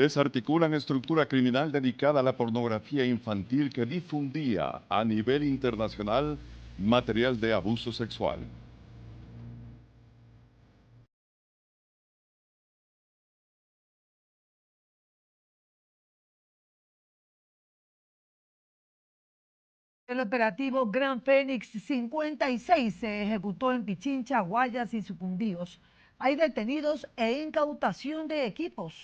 Desarticulan estructura criminal dedicada a la pornografía infantil que difundía a nivel internacional material de abuso sexual. El operativo Gran Fénix 56 se ejecutó en Pichincha, Guayas y Sucumbíos. Hay detenidos e incautación de equipos.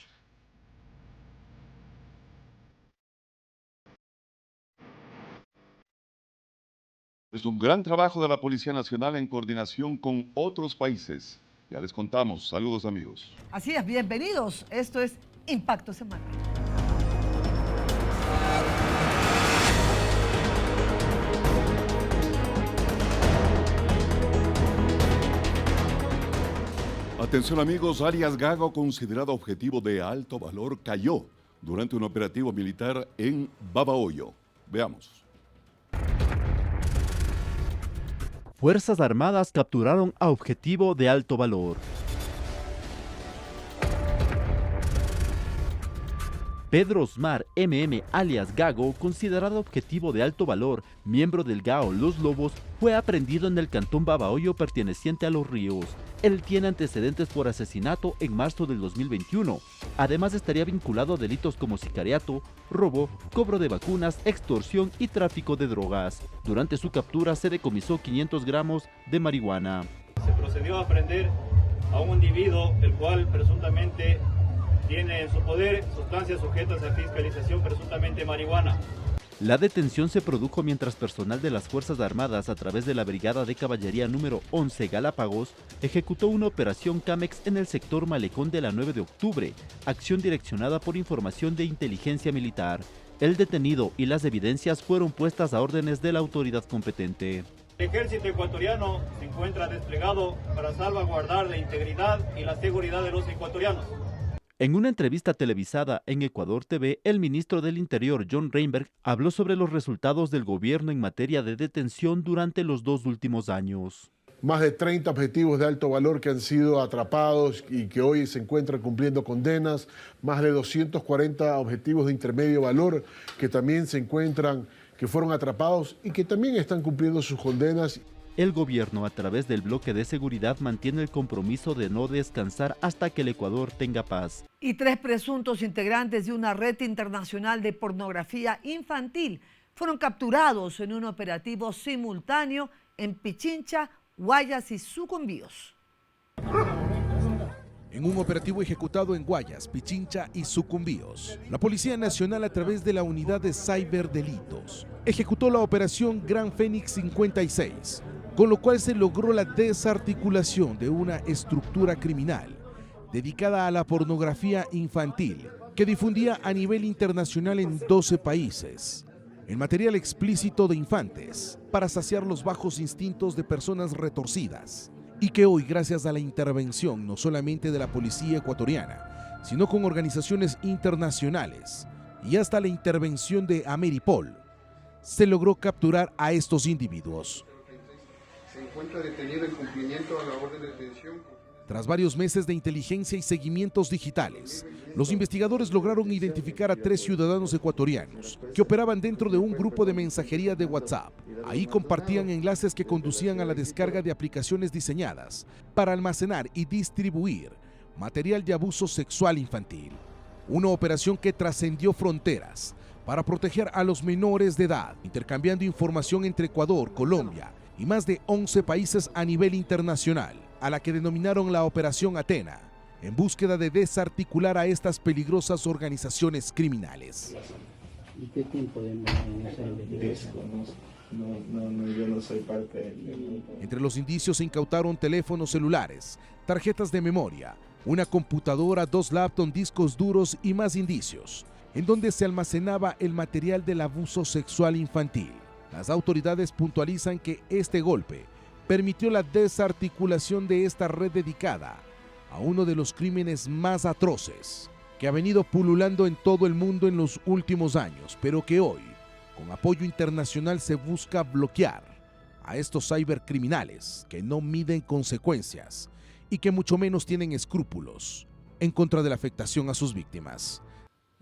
Es un gran trabajo de la Policía Nacional en coordinación con otros países. Ya les contamos. Saludos, amigos. Así es, bienvenidos. Esto es Impacto Semanal. Atención amigos, alias Gago, considerado objetivo de alto valor, cayó durante un operativo militar en Babahoyo. Veamos. Fuerzas Armadas capturaron a objetivo de alto valor. Pedro Osmar MM alias Gago, considerado objetivo de alto valor, miembro del GAO Los Lobos, fue aprehendido en el cantón Babahoyo perteneciente a Los Ríos. Él tiene antecedentes por asesinato en marzo del 2021. Además estaría vinculado a delitos como sicariato, robo, cobro de vacunas, extorsión y tráfico de drogas. Durante su captura se decomisó 500 gramos de marihuana. Se procedió a apreender a un individuo el cual presuntamente tiene en su poder sustancias sujetas a fiscalización, presuntamente marihuana. La detención se produjo mientras personal de las Fuerzas Armadas, a través de la Brigada de Caballería número 11 Galápagos, ejecutó una operación CAMEX en el sector Malecón de la 9 de octubre, acción direccionada por información de inteligencia militar. El detenido y las evidencias fueron puestas a órdenes de la autoridad competente. El ejército ecuatoriano se encuentra desplegado para salvaguardar la integridad y la seguridad de los ecuatorianos. En una entrevista televisada en Ecuador TV, el ministro del Interior, John Reinberg, habló sobre los resultados del gobierno en materia de detención durante los 2 últimos años. Más de 30 objetivos de alto valor que han sido atrapados y que hoy se encuentran cumpliendo condenas, más de 240 objetivos de intermedio valor que también se encuentran, que fueron atrapados y que también están cumpliendo sus condenas. El gobierno, a través del bloque de seguridad, mantiene el compromiso de no descansar hasta que el Ecuador tenga paz. Y 3 presuntos integrantes de una red internacional de pornografía infantil fueron capturados en un operativo simultáneo en Pichincha, Guayas y Sucumbíos. En un operativo ejecutado en Guayas, Pichincha y Sucumbíos, la Policía Nacional, a través de la Unidad de Ciberdelitos, ejecutó la operación Gran Fénix 56, con lo cual se logró la desarticulación de una estructura criminal dedicada a la pornografía infantil que difundía a nivel internacional en 12 países el material explícito de infantes para saciar los bajos instintos de personas retorcidas, y que hoy, gracias a la intervención no solamente de la policía ecuatoriana, sino con organizaciones internacionales y hasta la intervención de Ameripol, se logró capturar a estos individuos. Se encuentra detenido en cumplimiento a la orden de detención. Tras varios meses de inteligencia y seguimientos digitales, los investigadores lograron identificar a 3 ciudadanos ecuatorianos que operaban dentro de un grupo de mensajería de WhatsApp. Ahí compartían enlaces que conducían a la descarga de aplicaciones diseñadas para almacenar y distribuir material de abuso sexual infantil. Una operación que trascendió fronteras para proteger a los menores de edad, intercambiando información entre Ecuador, Colombia y más de 11 países a nivel internacional, a la que denominaron la Operación Atena, en búsqueda de desarticular a estas peligrosas organizaciones criminales. ¿Y qué tipo de yo no soy parte del... Entre los indicios se incautaron teléfonos celulares, tarjetas de memoria, una computadora, 2 laptops, discos duros y más indicios, en donde se almacenaba el material del abuso sexual infantil. Las autoridades puntualizan que este golpe permitió la desarticulación de esta red dedicada a uno de los crímenes más atroces que ha venido pululando en todo el mundo en los últimos años, pero que hoy, con apoyo internacional, se busca bloquear a estos cibercriminales que no miden consecuencias y que mucho menos tienen escrúpulos en contra de la afectación a sus víctimas.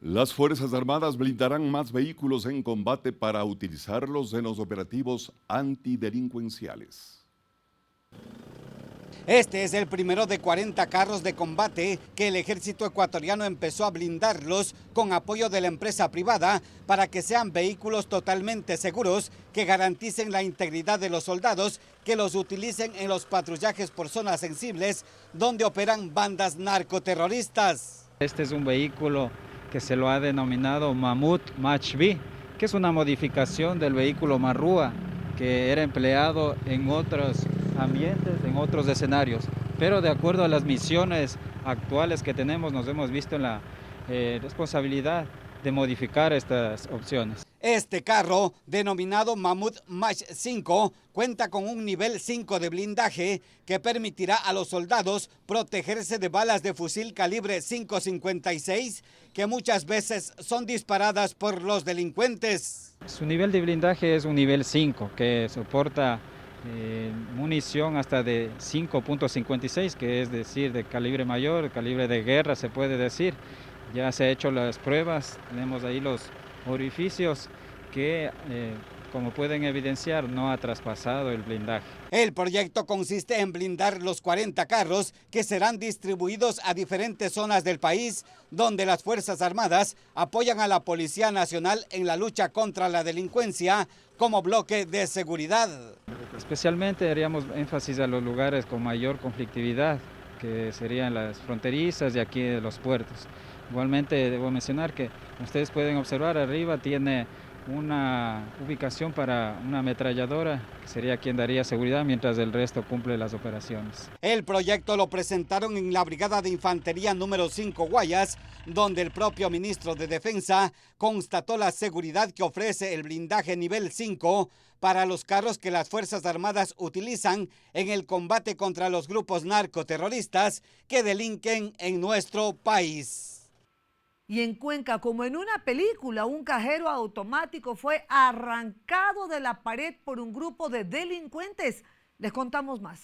Las Fuerzas Armadas blindarán más vehículos en combate para utilizarlos en los operativos antidelincuenciales. Este es el primero de 40 carros de combate que el ejército ecuatoriano empezó a blindarlos con apoyo de la empresa privada para que sean vehículos totalmente seguros que garanticen la integridad de los soldados que los utilicen en los patrullajes por zonas sensibles donde operan bandas narcoterroristas. Este es un vehículo que se lo ha denominado Mamut Mach B, que es una modificación del vehículo Marrúa que era empleado en otros ambientes, en otros escenarios, pero de acuerdo a las misiones actuales que tenemos, nos hemos visto en la responsabilidad de modificar estas opciones. Este carro, denominado Mamut Mach 5, cuenta con un nivel 5 de blindaje que permitirá a los soldados protegerse de balas de fusil calibre 5.56 que muchas veces son disparadas por los delincuentes. Su nivel de blindaje es un nivel 5 que soporta munición hasta de 5.56, que es decir, de calibre mayor, calibre de guerra se puede decir. Ya se han hecho las pruebas, tenemos ahí los orificios que, como pueden evidenciar, no ha traspasado el blindaje. El proyecto consiste en blindar los 40 carros que serán distribuidos a diferentes zonas del país, donde las Fuerzas Armadas apoyan a la Policía Nacional en la lucha contra la delincuencia como bloque de seguridad. Especialmente haríamos énfasis a los lugares con mayor conflictividad, que serían las fronterizas y aquí de los puertos. Igualmente debo mencionar que ustedes pueden observar arriba tiene una ubicación para una ametralladora, que sería quien daría seguridad mientras el resto cumple las operaciones. El proyecto lo presentaron en la Brigada de Infantería número 5 Guayas, donde el propio ministro de Defensa constató la seguridad que ofrece el blindaje nivel 5 para los carros que las Fuerzas Armadas utilizan en el combate contra los grupos narcoterroristas que delinquen en nuestro país. Y en Cuenca, como en una película, un cajero automático fue arrancado de la pared por un grupo de delincuentes. Les contamos más.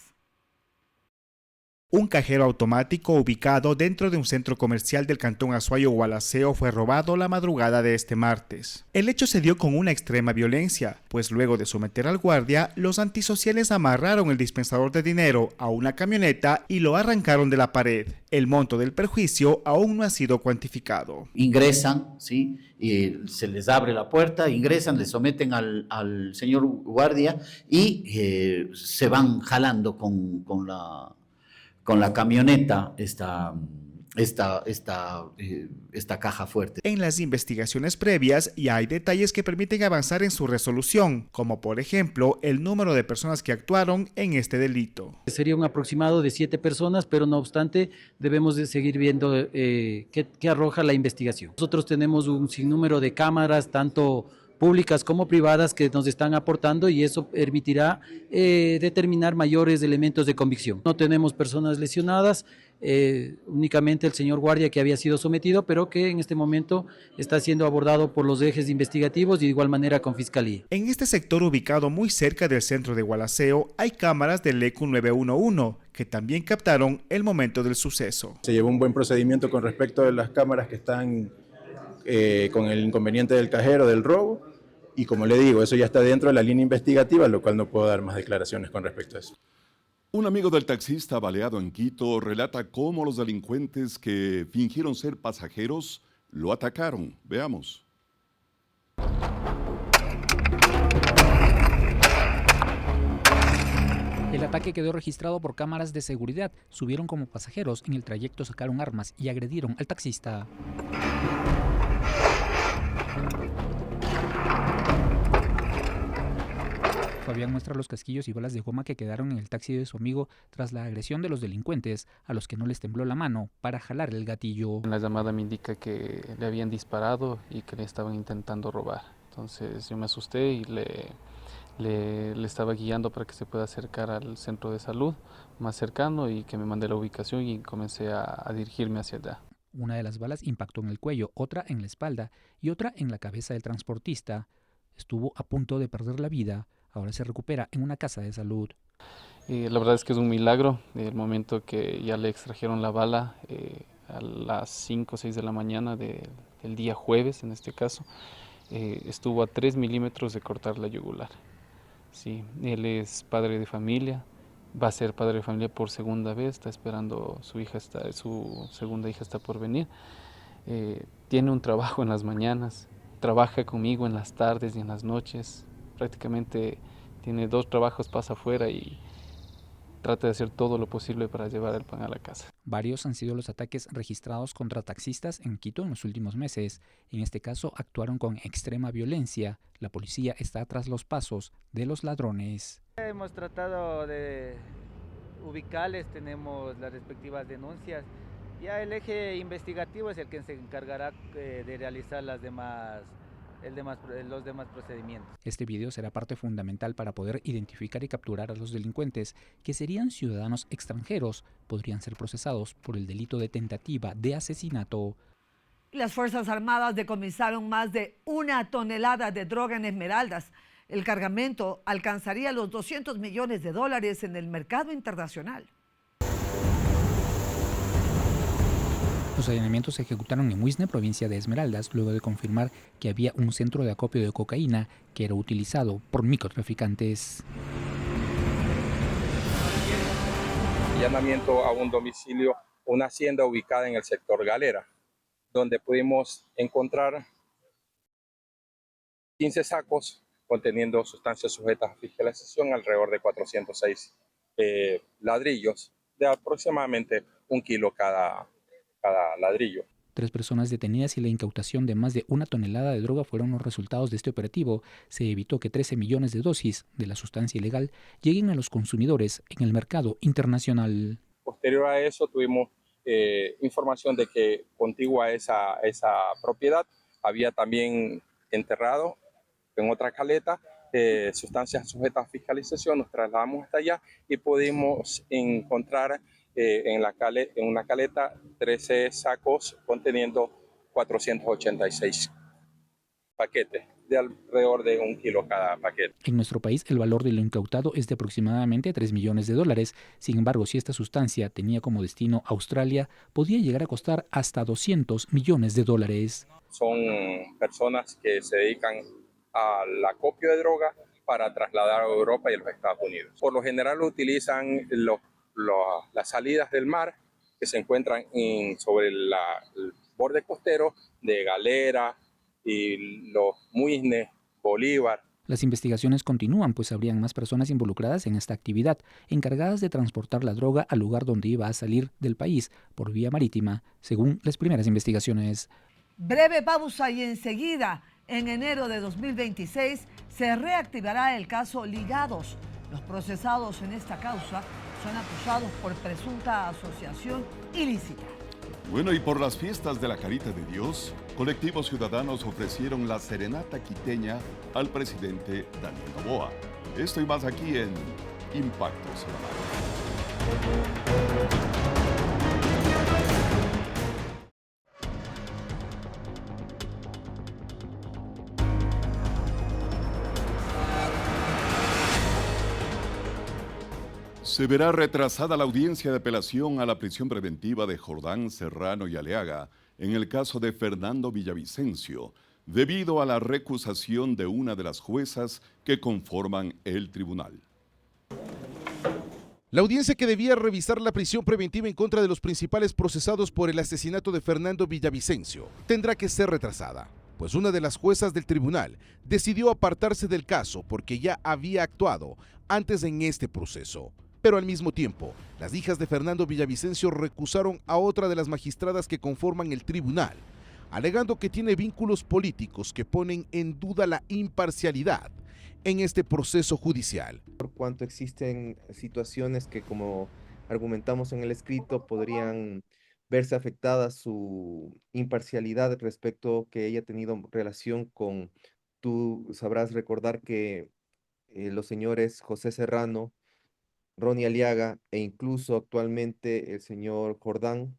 Un cajero automático ubicado dentro de un centro comercial del cantón Azuayo Gualaceo fue robado la madrugada de este martes. El hecho se dio con una extrema violencia, pues luego de someter al guardia, los antisociales amarraron el dispensador de dinero a una camioneta y lo arrancaron de la pared. El monto del perjuicio aún no ha sido cuantificado. Ingresan, ¿sí? Y se les abre la puerta, ingresan, le someten al señor guardia y se van jalando con la camioneta esta caja fuerte. En las investigaciones previas ya hay detalles que permiten avanzar en su resolución, como por ejemplo el número de personas que actuaron en este delito. Sería un aproximado de 7 personas, pero no obstante debemos de seguir viendo qué arroja la investigación. Nosotros tenemos un sinnúmero de cámaras, tanto públicas como privadas, que nos están aportando y eso permitirá determinar mayores elementos de convicción. No tenemos personas lesionadas, únicamente el señor guardia que había sido sometido, pero que en este momento está siendo abordado por los ejes investigativos y de igual manera con Fiscalía. En este sector ubicado muy cerca del centro de Gualaceo hay cámaras del ECU 911 que también captaron el momento del suceso. Se llevó un buen procedimiento con respecto a las cámaras que están con el inconveniente del cajero, del robo. Y como le digo, eso ya está dentro de la línea investigativa, lo cual no puedo dar más declaraciones con respecto a eso. Un amigo del taxista baleado en Quito relata cómo los delincuentes que fingieron ser pasajeros lo atacaron. Veamos. El ataque quedó registrado por cámaras de seguridad. Subieron como pasajeros, en el trayecto sacaron armas y agredieron al taxista. Fabián muestra los casquillos y balas de goma que quedaron en el taxi de su amigo tras la agresión de los delincuentes, a los que no les tembló la mano para jalar el gatillo. La llamada me indica que le habían disparado y que le estaban intentando robar. Entonces yo me asusté y le estaba guiando para que se pueda acercar al centro de salud más cercano y que me mande la ubicación y comencé a dirigirme hacia allá. Una de las balas impactó en el cuello, otra en la espalda y otra en la cabeza del transportista. Estuvo a punto de perder la vida. Ahora se recupera en una casa de salud. La verdad es que es un milagro. El momento que ya le extrajeron la bala, a las 5 o 6 de la mañana del día jueves, en este caso, estuvo a 3 milímetros de cortar la yugular. Sí, él es padre de familia, va a ser padre de familia por segunda vez, está esperando su segunda hija está por venir. Tiene un trabajo en las mañanas, trabaja conmigo en las tardes y en las noches, prácticamente tiene 2 trabajos, pasa afuera y trata de hacer todo lo posible para llevar el pan a la casa. Varios han sido los ataques registrados contra taxistas en Quito en los últimos meses. En este caso actuaron con extrema violencia. La policía está tras los pasos de los ladrones. Hemos tratado de ubicarles, tenemos las respectivas denuncias. Ya el eje investigativo es el que se encargará de realizar los demás procedimientos. Este video será parte fundamental para poder identificar y capturar a los delincuentes, que serían ciudadanos extranjeros, podrían ser procesados por el delito de tentativa de asesinato. Las Fuerzas Armadas decomisaron más de 1 tonelada de droga en Esmeraldas. El cargamento alcanzaría los $200 millones en el mercado internacional. Los allanamientos se ejecutaron en Huizne, provincia de Esmeraldas, luego de confirmar que había un centro de acopio de cocaína que era utilizado por microtraficantes. Allanamiento a un domicilio, una hacienda ubicada en el sector Galera, donde pudimos encontrar 15 sacos conteniendo sustancias sujetas a fiscalización, alrededor de 406 ladrillos, de aproximadamente 1 kilo cada ladrillo. 3 personas detenidas y la incautación de más de 1 tonelada de droga fueron los resultados de este operativo. Se evitó que 13 millones de dosis de la sustancia ilegal lleguen a los consumidores en el mercado internacional. Posterior a eso tuvimos información de que contigua a esa propiedad había también enterrado en otra caleta sustancias sujetas a fiscalización. Nos trasladamos hasta allá y pudimos encontrar en una caleta 13 sacos conteniendo 486 paquetes de alrededor de 1 kilo cada paquete. En nuestro país el valor de lo incautado es de aproximadamente $3 millones. Sin embargo, si esta sustancia tenía como destino Australia, podía llegar a costar hasta $200 millones. Son personas que se dedican al acopio de droga para trasladar a Europa y a los Estados Unidos. Por lo general utilizan las salidas del mar que se encuentran sobre el borde costero de Galera y los Muisne, Bolívar. Las investigaciones continúan, pues habrían más personas involucradas en esta actividad, encargadas de transportar la droga al lugar donde iba a salir del país por vía marítima, según las primeras investigaciones. Breve pausa y enseguida, en enero de 2026, se reactivará el caso Ligados. Los procesados en esta causa son acusados por presunta asociación ilícita. Bueno, y por las fiestas de la Carita de Dios, colectivos ciudadanos ofrecieron la serenata quiteña al presidente Daniel Noboa. Esto y más aquí en Impacto Semanal. Se verá retrasada la audiencia de apelación a la prisión preventiva de Jordán, Serrano y Aleaga en el caso de Fernando Villavicencio, debido a la recusación de una de las juezas que conforman el tribunal. La audiencia que debía revisar la prisión preventiva en contra de los principales procesados por el asesinato de Fernando Villavicencio tendrá que ser retrasada, pues una de las juezas del tribunal decidió apartarse del caso porque ya había actuado antes en este proceso. Pero al mismo tiempo, las hijas de Fernando Villavicencio recusaron a otra de las magistradas que conforman el tribunal, alegando que tiene vínculos políticos que ponen en duda la imparcialidad en este proceso judicial. Por cuanto existen situaciones que, como argumentamos en el escrito, podrían verse afectadas su imparcialidad respecto que ella ha tenido relación con, tú sabrás recordar que los señores José Serrano, Ronnie Aliaga e incluso actualmente el señor Jordán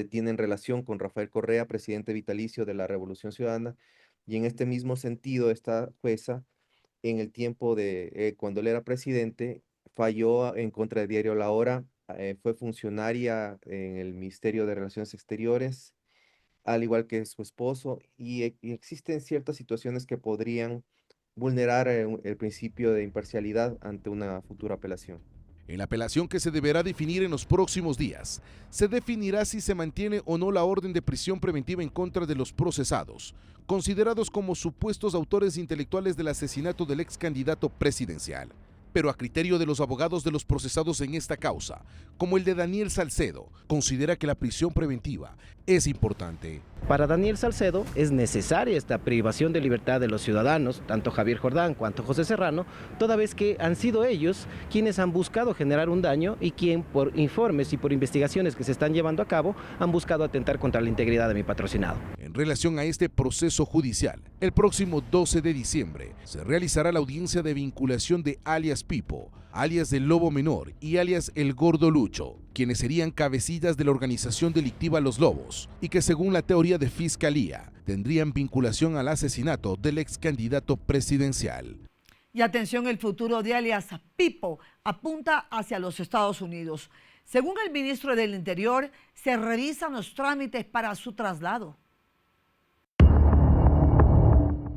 tienen relación con Rafael Correa, presidente vitalicio de la Revolución Ciudadana, y en este mismo sentido esta jueza, en el tiempo de cuando él era presidente, falló en contra de Diario La Hora fue funcionaria en el Ministerio de Relaciones Exteriores, al igual que su esposo, y existen ciertas situaciones que podrían vulnerar el principio de imparcialidad ante una futura apelación. En la apelación, que se deberá definir en los próximos días, se definirá si se mantiene o no la orden de prisión preventiva en contra de los procesados, considerados como supuestos autores intelectuales del asesinato del ex candidato presidencial. Pero a criterio de los abogados de los procesados en esta causa, como el de Daniel Salcedo, considera que la prisión preventiva es importante. Para Daniel Salcedo es necesaria esta privación de libertad de los ciudadanos, tanto Javier Jordán cuanto José Serrano, toda vez que han sido ellos quienes han buscado generar un daño y quien por informes y por investigaciones que se están llevando a cabo han buscado atentar contra la integridad de mi patrocinado. En relación a este proceso judicial, el próximo 12 de diciembre se realizará la audiencia de vinculación de alias Pipo, alias del Lobo Menor y alias el Gordo Lucho, quienes serían cabecillas de la organización delictiva Los Lobos y que, según la teoría de Fiscalía, tendrían vinculación al asesinato del ex candidato presidencial. Y atención, el futuro de alias Pipo apunta hacia los Estados Unidos. Según el ministro del Interior, se revisan los trámites para su traslado.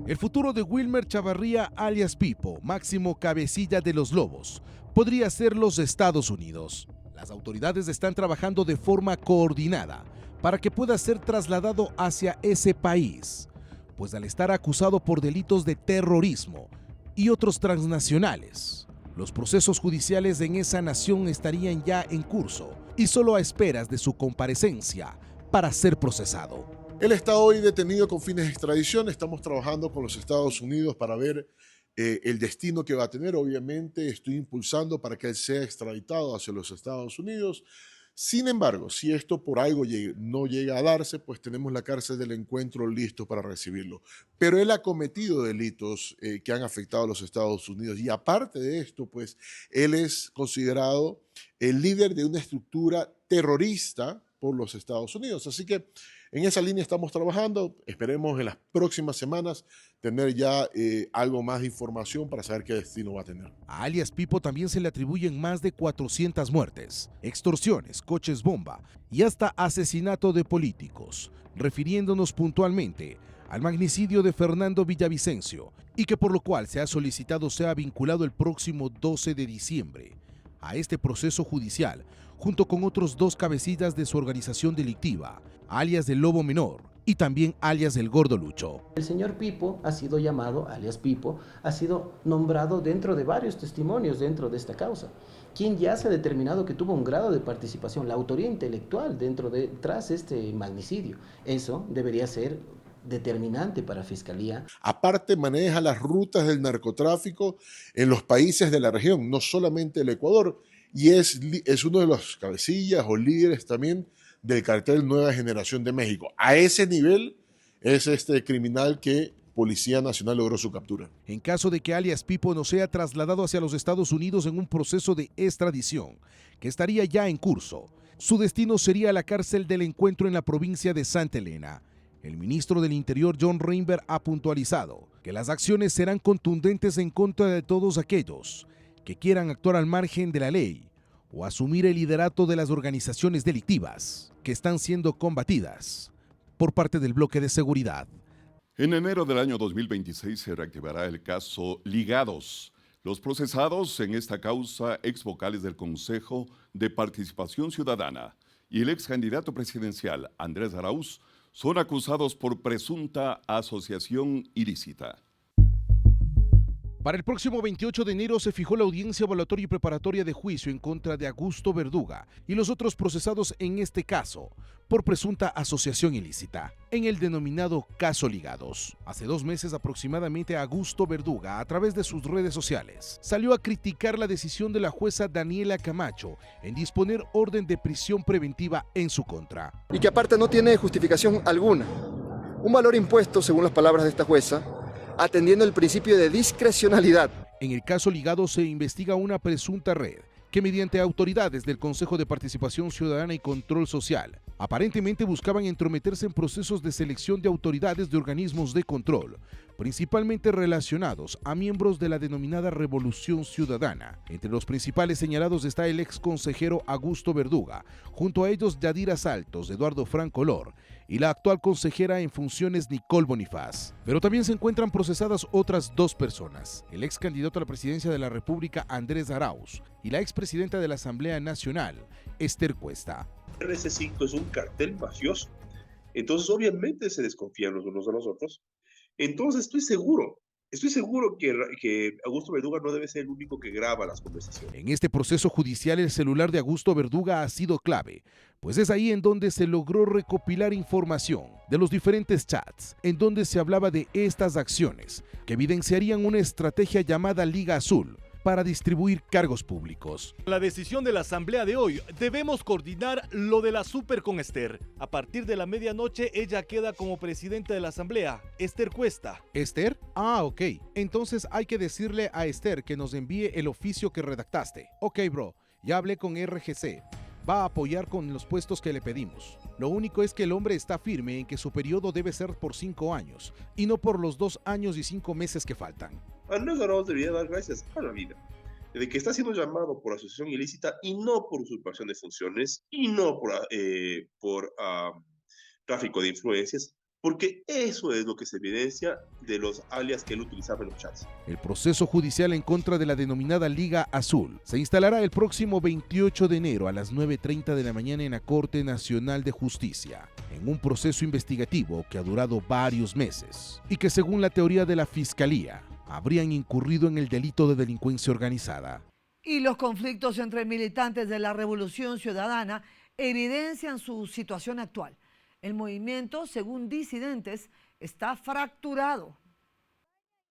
El futuro de Wilmer Chavarría, alias Pipo, máximo cabecilla de Los Lobos, podría ser los Estados Unidos. Las autoridades están trabajando de forma coordinada para que pueda ser trasladado hacia ese país, pues al estar acusado por delitos de terrorismo y otros transnacionales, los procesos judiciales en esa nación estarían ya en curso y solo a esperas de su comparecencia para ser procesado. Él está hoy detenido con fines de extradición. Estamos trabajando con los Estados Unidos para ver el destino que va a tener. Obviamente estoy impulsando para que él sea extraditado hacia los Estados Unidos. Sin embargo, si esto por algo no llega a darse, pues tenemos la cárcel del encuentro listo para recibirlo. Pero él ha cometido delitos que han afectado a los Estados Unidos. Y aparte de esto, pues él es considerado el líder de una estructura terrorista por los Estados Unidos. Así que en esa línea estamos trabajando. Esperemos en las próximas semanas tener ya algo más de información para saber qué destino va a tener. A alias Pipo también se le atribuyen más de 400 muertes, extorsiones, coches bomba y hasta asesinato de políticos, refiriéndonos puntualmente al magnicidio de Fernando Villavicencio, y que por lo cual se ha solicitado sea vinculado el próximo 12 de diciembre a este proceso judicial, junto con otros 2 cabecillas de su organización delictiva, alias del Lobo Menor y también alias del Gordo Lucho. El señor Pipo ha sido llamado, alias Pipo, ha sido nombrado dentro de varios testimonios dentro de esta causa, quien ya se ha determinado que tuvo un grado de participación, la autoría intelectual tras este magnicidio. Eso debería ser determinante para Fiscalía. Aparte, maneja las rutas del narcotráfico en los países de la región, no solamente el Ecuador, y es uno de los cabecillas o líderes también del cartel Nueva Generación de México. A ese nivel es este criminal que Policía Nacional logró su captura. En caso de que alias Pipo no sea trasladado hacia los Estados Unidos en un proceso de extradición, que estaría ya en curso, su destino sería la cárcel del encuentro en la provincia de Santa Elena. El ministro del Interior, John Reinberg, ha puntualizado que las acciones serán contundentes en contra de todos aquellos que quieran actuar al margen de la ley o asumir el liderato de las organizaciones delictivas que están siendo combatidas por parte del bloque de seguridad. En enero del año 2026 se reactivará el caso Ligados. Los procesados en esta causa, ex vocales del Consejo de Participación Ciudadana y el ex candidato presidencial Andrés Arauz, son acusados por presunta asociación ilícita. Para el próximo 28 de enero se fijó la audiencia evaluatoria y preparatoria de juicio en contra de Augusto Verduga y los otros procesados en este caso por presunta asociación ilícita, en el denominado caso Ligados. Hace 2 meses aproximadamente, Augusto Verduga, a través de sus redes sociales, salió a criticar la decisión de la jueza Daniela Camacho en disponer orden de prisión preventiva en su contra. Y que aparte no tiene justificación alguna. Un valor impuesto, según las palabras de esta jueza, atendiendo el principio de discrecionalidad. En el caso Ligados se investiga una presunta red que, mediante autoridades del Consejo de Participación Ciudadana y Control Social Aparentemente buscaban entrometerse en procesos de selección de autoridades de organismos de control, principalmente relacionados a miembros de la denominada Revolución Ciudadana. Entre los principales señalados está el ex consejero Augusto Verduga, junto a ellos Yadira Saltos, Eduardo Franco Lor y la actual consejera en funciones Nicole Bonifaz. Pero también se encuentran procesadas otras 2 personas, el ex candidato a la presidencia de la República Andrés Arauz y la expresidenta de la Asamblea Nacional, Esther Cuesta. RC5 es un cartel mafioso, entonces obviamente se desconfían los unos de los otros. Entonces estoy seguro que Augusto Verduga no debe ser el único que graba las conversaciones. En este proceso judicial el celular de Augusto Verduga ha sido clave, pues es ahí en donde se logró recopilar información de los diferentes chats, en donde se hablaba de estas acciones, que evidenciarían una estrategia llamada Liga Azul, para distribuir cargos públicos. La decisión de la asamblea de hoy, debemos coordinar lo de la super con Esther. A partir de la medianoche ella queda como presidenta de la asamblea, Esther Cuesta. ¿Esther? Ah, ok. Entonces hay que decirle a Esther que nos envíe el oficio que redactaste. Ok, bro, ya hablé con RGC. Va a apoyar con los puestos que le pedimos. Lo único es que el hombre está firme en que su periodo debe ser por 5 años y no por los 2 años y 5 meses que faltan. Andrés Arauz debería dar gracias a la vida de que está siendo llamado por asociación ilícita y no por usurpación de funciones y no por tráfico de influencias, porque eso es lo que se evidencia de los alias que él utilizaba en los chats. El proceso judicial en contra de la denominada Liga Azul se instalará el próximo 28 de enero a las 9:30 de la mañana en la Corte Nacional de Justicia, en un proceso investigativo que ha durado varios meses y que, según la teoría de la Fiscalía, habrían incurrido en el delito de delincuencia organizada. Y los conflictos entre militantes de la Revolución Ciudadana evidencian su situación actual. El movimiento, según disidentes, está fracturado.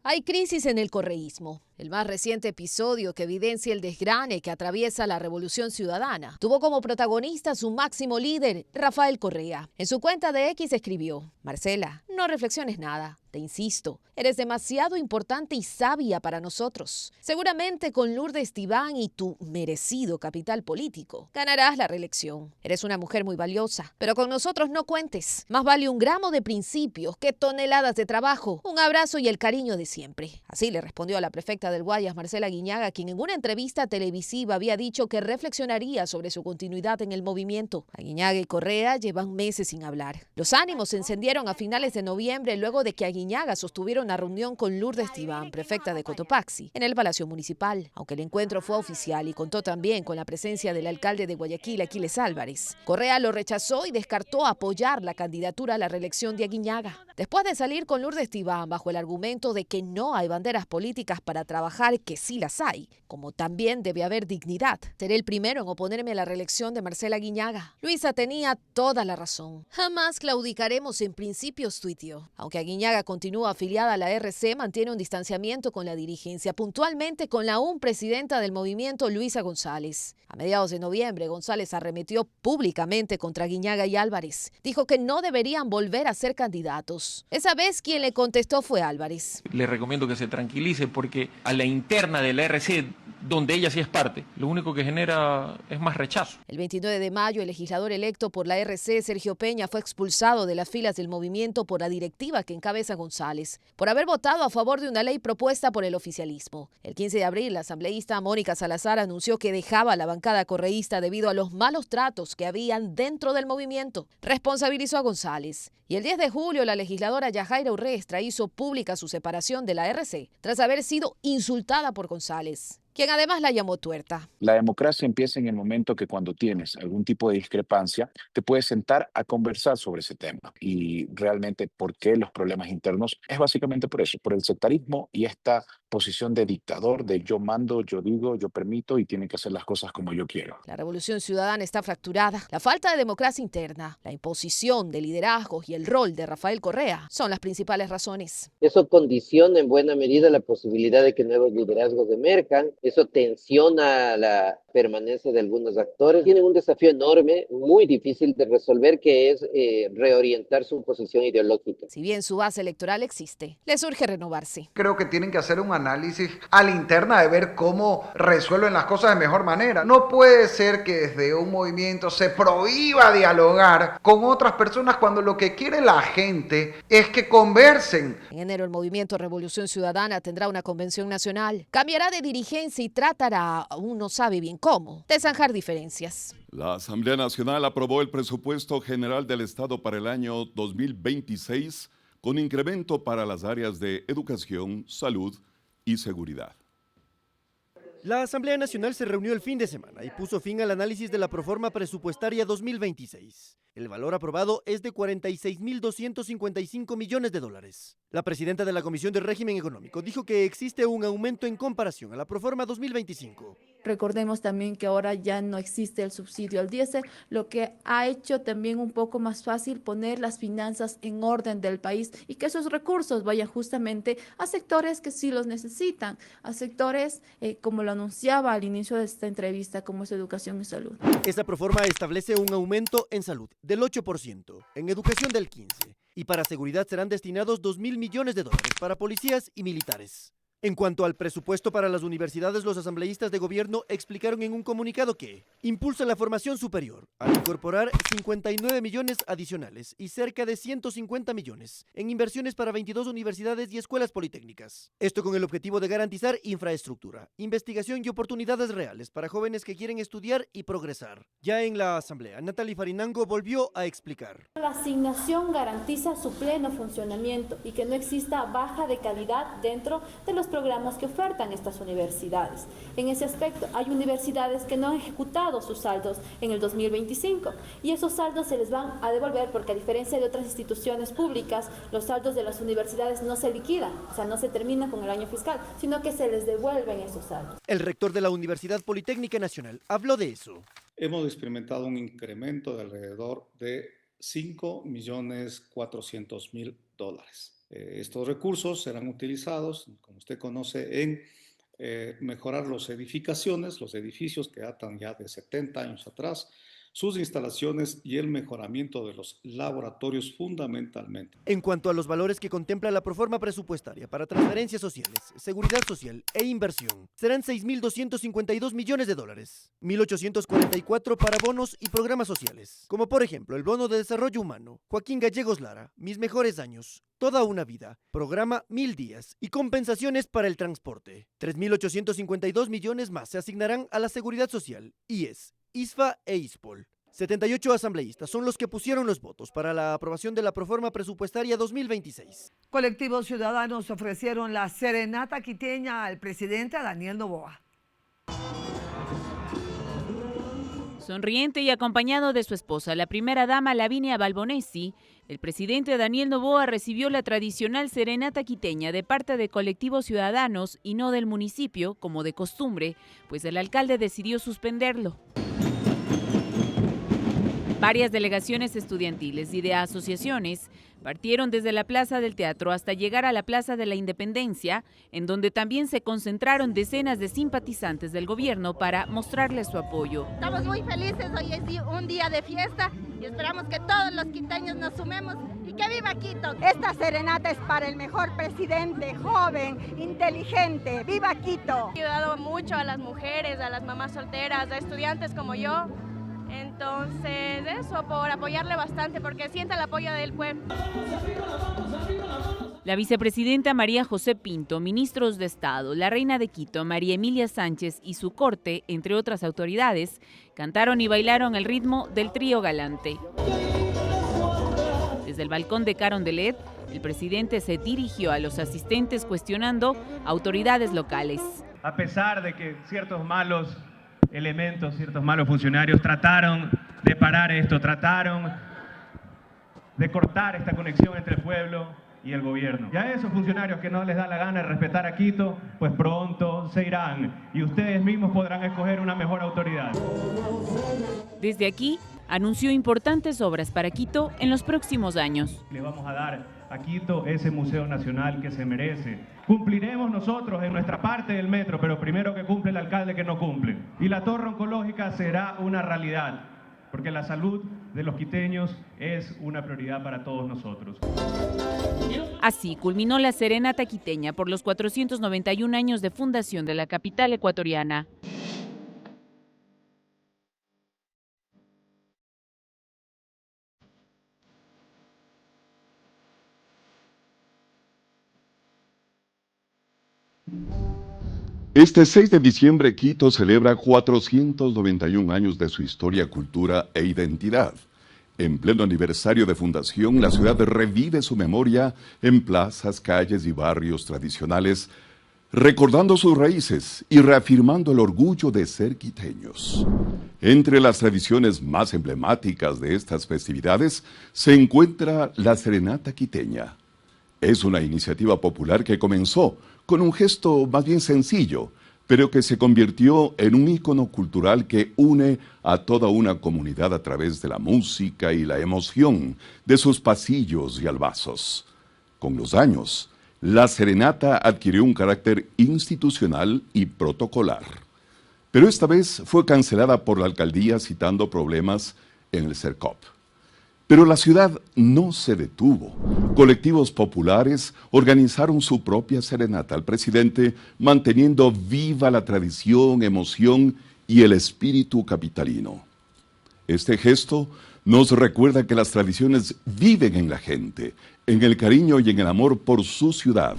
Hay crisis en el correísmo. El más reciente episodio que evidencia el desgrane que atraviesa la Revolución Ciudadana tuvo como protagonista su máximo líder, Rafael Correa. En su cuenta de X escribió: Marcela, no reflexiones nada, te insisto, eres demasiado importante y sabia para nosotros. Seguramente con Lourdes Tibán y tu merecido capital político ganarás la reelección. Eres una mujer muy valiosa, pero con nosotros no cuentes. Más vale 1 gramo de principios que toneladas de trabajo, un abrazo y el cariño de siempre. Así le respondió a la prefecta del Guayas, Marcela Guiñaga, quien en una entrevista televisiva había dicho que reflexionaría sobre su continuidad en el movimiento. Aguiñaga y Correa llevan meses sin hablar. Los ánimos se encendieron a finales de noviembre luego de que Aguiñaga sostuviera una reunión con Lourdes Tibán, prefecta de Cotopaxi, en el Palacio Municipal. Aunque el encuentro fue oficial y contó también con la presencia del alcalde de Guayaquil, Aquiles Álvarez, Correa lo rechazó y descartó apoyar la candidatura a la reelección de Aguiñaga. Después de salir con Lourdes Tibán bajo el argumento de que no hay banderas políticas para trabajar, que sí las hay, como también debe haber dignidad. Seré el primero en oponerme a la reelección de Marcela Guiñaga. Luisa tenía toda la razón. Jamás claudicaremos en principios, tuiteó. Aunque Aguiñaga continúa afiliada a la RC, mantiene un distanciamiento con la dirigencia, puntualmente con la aún presidenta del movimiento, Luisa González. A mediados de noviembre, González arremetió públicamente contra Guiñaga y Álvarez. Dijo que no deberían volver a ser candidatos. Esa vez quien le contestó fue Álvarez. Le recomiendo que se tranquilice porque a la interna de la RC, donde ella sí es parte, lo único que genera es más rechazo. El 29 de mayo, el legislador electo por la RC, Sergio Peña, fue expulsado de las filas del movimiento por la directiva que encabeza González, por haber votado a favor de una ley propuesta por el oficialismo. El 15 de abril, la asambleísta Mónica Salazar anunció que dejaba la bancada correísta debido a los malos tratos que habían dentro del movimiento. Responsabilizó a González. Y el 10 de julio, la legisladora Yajaira Urrestra hizo pública su separación de la RC, tras haber sido insultada por González, quien además la llamó tuerta. La democracia empieza en el momento que cuando tienes algún tipo de discrepancia, te puedes sentar a conversar sobre ese tema. Y realmente, ¿por qué los problemas internos? Es básicamente por eso, por el sectarismo y esta posición de dictador, de yo mando, yo digo, yo permito y tienen que hacer las cosas como yo quiero. La Revolución Ciudadana está fracturada. La falta de democracia interna, la imposición de liderazgos y el rol de Rafael Correa son las principales razones. Eso condiciona en buena medida la posibilidad de que nuevos liderazgos emerjan. Eso tensiona la permanencia de algunos actores. Tienen un desafío enorme, muy difícil de resolver, que es reorientar su posición ideológica. Si bien su base electoral existe, le surge renovarse. Creo que tienen que hacer un análisis a la interna de ver cómo resuelven las cosas de mejor manera. No puede ser que desde un movimiento se prohíba dialogar con otras personas cuando lo que quiere la gente es que conversen. En enero el movimiento Revolución Ciudadana tendrá una convención nacional. Cambiará de dirigencia y tratará, aún no sabe bien cómo, de zanjar diferencias. La Asamblea Nacional aprobó el presupuesto general del Estado para el año 2026 con incremento para las áreas de educación, salud y seguridad. La Asamblea Nacional se reunió el fin de semana y puso fin al análisis de la proforma presupuestaria 2026. El valor aprobado es de 46.255 millones de dólares. La presidenta de la Comisión de Régimen Económico dijo que existe un aumento en comparación a la proforma 2025. Recordemos también que ahora ya no existe el subsidio al diésel, lo que ha hecho también un poco más fácil poner las finanzas en orden del país y que esos recursos vayan justamente a sectores que sí los necesitan, a sectores como lo anunciaba al inicio de esta entrevista, como es educación y salud. Esa proforma establece un aumento en salud del 8%, en educación del 15%, y para seguridad serán destinados 2.000 millones de dólares para policías y militares. En cuanto al presupuesto para las universidades, los asambleístas de gobierno explicaron en un comunicado que impulsa la formación superior al incorporar 59 millones adicionales y cerca de 150 millones en inversiones para 22 universidades y escuelas politécnicas. Esto con el objetivo de garantizar infraestructura, investigación y oportunidades reales para jóvenes que quieren estudiar y progresar. Ya en la asamblea, Natalie Farinango volvió a explicar. La asignación garantiza su pleno funcionamiento y que no exista baja de calidad dentro de los programas que ofertan estas universidades. En ese aspecto, hay universidades que no han ejecutado sus saldos en el 2025 y esos saldos se les van a devolver porque, a diferencia de otras instituciones públicas, los saldos de las universidades no se liquidan, o sea, no se terminan con el año fiscal, sino que se les devuelven esos saldos. El rector de la Universidad Politécnica Nacional habló de eso. Hemos experimentado un incremento de alrededor de 5.400.000 dólares. Estos recursos serán utilizados, como usted conoce, en mejorar las edificaciones, los edificios que datan ya de 70 años atrás, sus instalaciones y el mejoramiento de los laboratorios fundamentalmente. En cuanto a los valores que contempla la proforma presupuestaria para transferencias sociales, seguridad social e inversión, serán 6.252 millones de dólares, 1.844 para bonos y programas sociales, como por ejemplo el bono de desarrollo humano, Joaquín Gallegos Lara, Mis Mejores Años, Toda una Vida, programa 1000 días y compensaciones para el transporte. 3.852 millones más se asignarán a la seguridad social, IES, ISFA e ISPOL. 78 asambleístas son los que pusieron los votos para la aprobación de la proforma presupuestaria 2026. Colectivos ciudadanos ofrecieron la serenata quiteña al presidente Daniel Noboa. Sonriente y acompañado de su esposa, la primera dama Lavinia Balbonesi, el presidente Daniel Noboa recibió la tradicional serenata quiteña de parte de colectivos ciudadanos y no del municipio, como de costumbre, pues el alcalde decidió suspenderlo. Varias delegaciones estudiantiles y de asociaciones partieron desde la Plaza del Teatro hasta llegar a la Plaza de la Independencia, en donde también se concentraron decenas de simpatizantes del gobierno para mostrarles su apoyo. Estamos muy felices, hoy es un día de fiesta y esperamos que todos los quiteños nos sumemos y que viva Quito. Esta serenata es para el mejor presidente, joven, inteligente. ¡Viva Quito! Ha ayudado mucho a las mujeres, a las mamás solteras, a estudiantes como yo. Entonces, eso, por apoyarle bastante, porque siente el apoyo del pueblo. La vicepresidenta María José Pinto, ministros de Estado, la reina de Quito, María Emilia Sánchez y su corte, entre otras autoridades, cantaron y bailaron al ritmo del trío galante. Desde el balcón de Carondelet, el presidente se dirigió a los asistentes cuestionando autoridades locales. A pesar de que ciertos malos elementos, ciertos malos funcionarios trataron de parar esto, trataron de cortar esta conexión entre el pueblo y el gobierno. Y a esos funcionarios que no les da la gana de respetar a Quito, pues pronto se irán y ustedes mismos podrán escoger una mejor autoridad. Desde aquí, anunció importantes obras para Quito en los próximos años. Le vamos a dar a Quito ese museo nacional que se merece. Cumpliremos nosotros en nuestra parte del metro, pero primero que cumple el alcalde que no cumple. Y la torre oncológica será una realidad, porque la salud de los quiteños es una prioridad para todos nosotros. Así culminó la serenata quiteña por los 491 años de fundación de la capital ecuatoriana. Este 6 de diciembre, Quito celebra 491 años de su historia, cultura e identidad. En pleno aniversario de fundación, la ciudad revive su memoria en plazas, calles y barrios tradicionales, recordando sus raíces y reafirmando el orgullo de ser quiteños. Entre las tradiciones más emblemáticas de estas festividades se encuentra la Serenata Quiteña. Es una iniciativa popular que comenzó con un gesto más bien sencillo, pero que se convirtió en un ícono cultural que une a toda una comunidad a través de la música y la emoción de sus pasillos y albazos. Con los años, la serenata adquirió un carácter institucional y protocolar. Pero esta vez fue cancelada por la alcaldía citando problemas en el CERCOP. Pero la ciudad no se detuvo. Colectivos populares organizaron su propia serenata al presidente, manteniendo viva la tradición, emoción y el espíritu capitalino. Este gesto nos recuerda que las tradiciones viven en la gente, en el cariño y en el amor por su ciudad.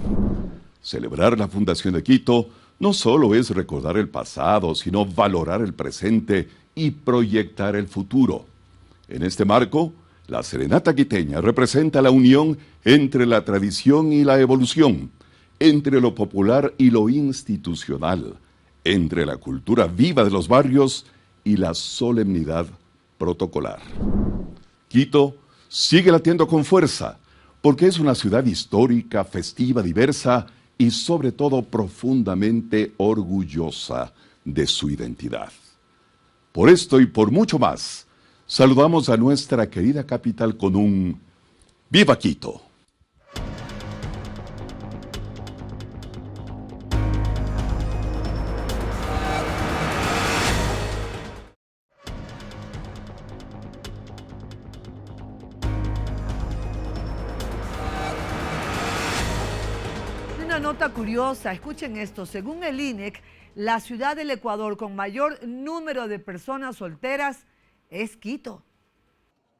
Celebrar la fundación de Quito no solo es recordar el pasado, sino valorar el presente y proyectar el futuro. En este marco, la serenata quiteña representa la unión entre la tradición y la evolución, entre lo popular y lo institucional, entre la cultura viva de los barrios y la solemnidad protocolar. Quito sigue latiendo con fuerza, porque es una ciudad histórica, festiva, diversa y sobre todo profundamente orgullosa de su identidad. Por esto y por mucho más, saludamos a nuestra querida capital con un ¡Viva Quito! Una nota curiosa, escuchen esto, según el INEC, la ciudad del Ecuador con mayor número de personas solteras es Quito.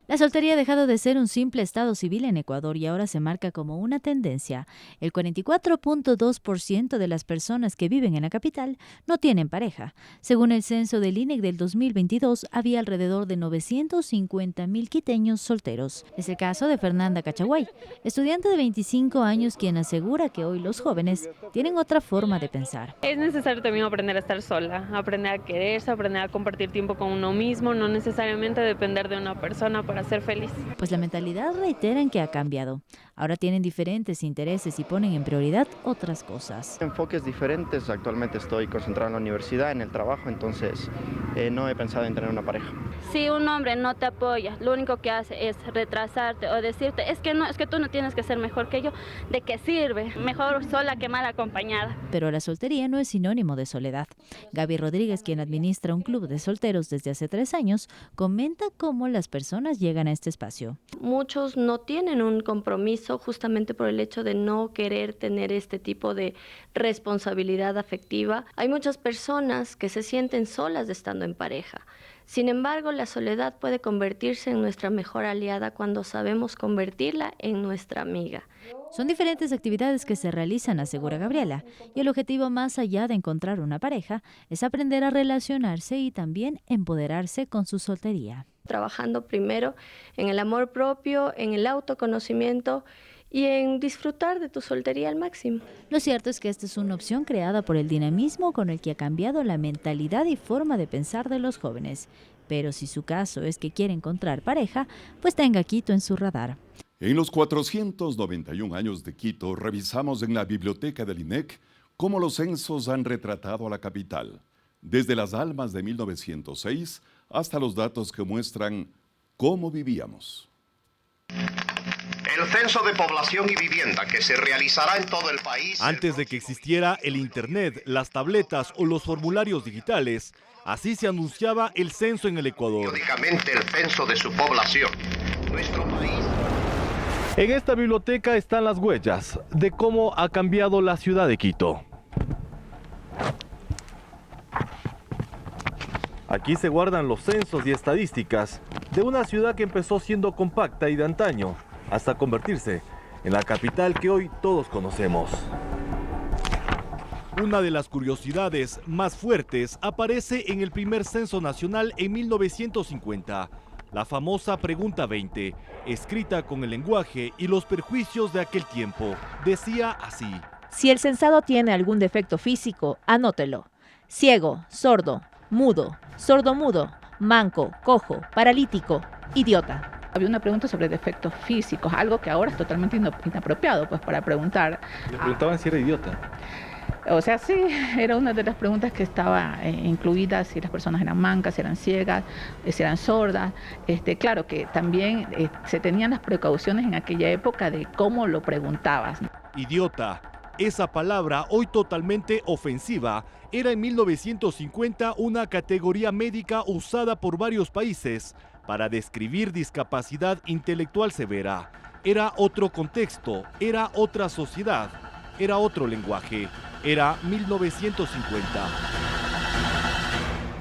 La soltería ha dejado de ser un simple estado civil en Ecuador y ahora se marca como una tendencia. El 44.2% de las personas que viven en la capital no tienen pareja. Según el censo del INEC del 2022, había alrededor de 950.000 quiteños solteros. Es el caso de Fernanda Cachaguay, estudiante de 25 años, quien asegura que hoy los jóvenes tienen otra forma de pensar. Es necesario también aprender a estar sola, aprender a quererse, aprender a compartir tiempo con uno mismo, no necesariamente depender de una persona para ser feliz. Pues la mentalidad reiteran que ha cambiado. Ahora tienen diferentes intereses y ponen en prioridad otras cosas. Enfoques diferentes. Actualmente estoy concentrado en la universidad, en el trabajo, entonces no he pensado en tener una pareja. Si un hombre no te apoya, lo único que hace es retrasarte o decirte es que tú no tienes que ser mejor que yo, ¿de qué sirve? Mejor sola que mal acompañada. Pero la soltería no es sinónimo de soledad. Gaby Rodríguez, quien administra un club de solteros desde hace 3 años, comenta cómo las personas llegan a este espacio. Muchos no tienen un compromiso justamente por el hecho de no querer tener este tipo de responsabilidad afectiva. Hay muchas personas que se sienten solas estando en pareja. Sin embargo, la soledad puede convertirse en nuestra mejor aliada cuando sabemos convertirla en nuestra amiga. Son diferentes actividades que se realizan, asegura Gabriela, y el objetivo más allá de encontrar una pareja es aprender a relacionarse y también empoderarse con su soltería. Trabajando primero en el amor propio, en el autoconocimiento y en disfrutar de tu soltería al máximo. Lo cierto es que esta es una opción creada por el dinamismo con el que ha cambiado la mentalidad y forma de pensar de los jóvenes. Pero si su caso es que quiere encontrar pareja, pues tenga Quito en su radar. En los 491 años de Quito, revisamos en la biblioteca del INEC cómo los censos han retratado a la capital, desde las almas de 1906 hasta los datos que muestran cómo vivíamos. El censo de población y vivienda que se realizará en todo el país. Antes de que existiera el Internet, las tabletas o los formularios digitales, así se anunciaba el censo en el Ecuador. Periódicamente el censo de su población. Nuestro país. En esta biblioteca están las huellas de cómo ha cambiado la ciudad de Quito. Aquí se guardan los censos y estadísticas de una ciudad que empezó siendo compacta y de antaño, hasta convertirse en la capital que hoy todos conocemos. Una de las curiosidades más fuertes aparece en el primer censo nacional en 1950, la famosa Pregunta 20, escrita con el lenguaje y los perjuicios de aquel tiempo. Decía así: si el censado tiene algún defecto físico, anótelo. Ciego, sordo, mudo, sordomudo, manco, cojo, paralítico, idiota. Había una pregunta sobre defectos físicos, algo que ahora es totalmente inapropiado, pues, para preguntar. Le preguntaban si era idiota. O sea, sí, era una de las preguntas que estaba incluida, si las personas eran mancas, si eran ciegas, si eran sordas. Claro que también se tenían las precauciones en aquella época de cómo lo preguntabas. Idiota, esa palabra hoy totalmente ofensiva, era en 1950 una categoría médica usada por varios países para describir discapacidad intelectual severa. Era otro contexto, era otra sociedad, era otro lenguaje, era 1950.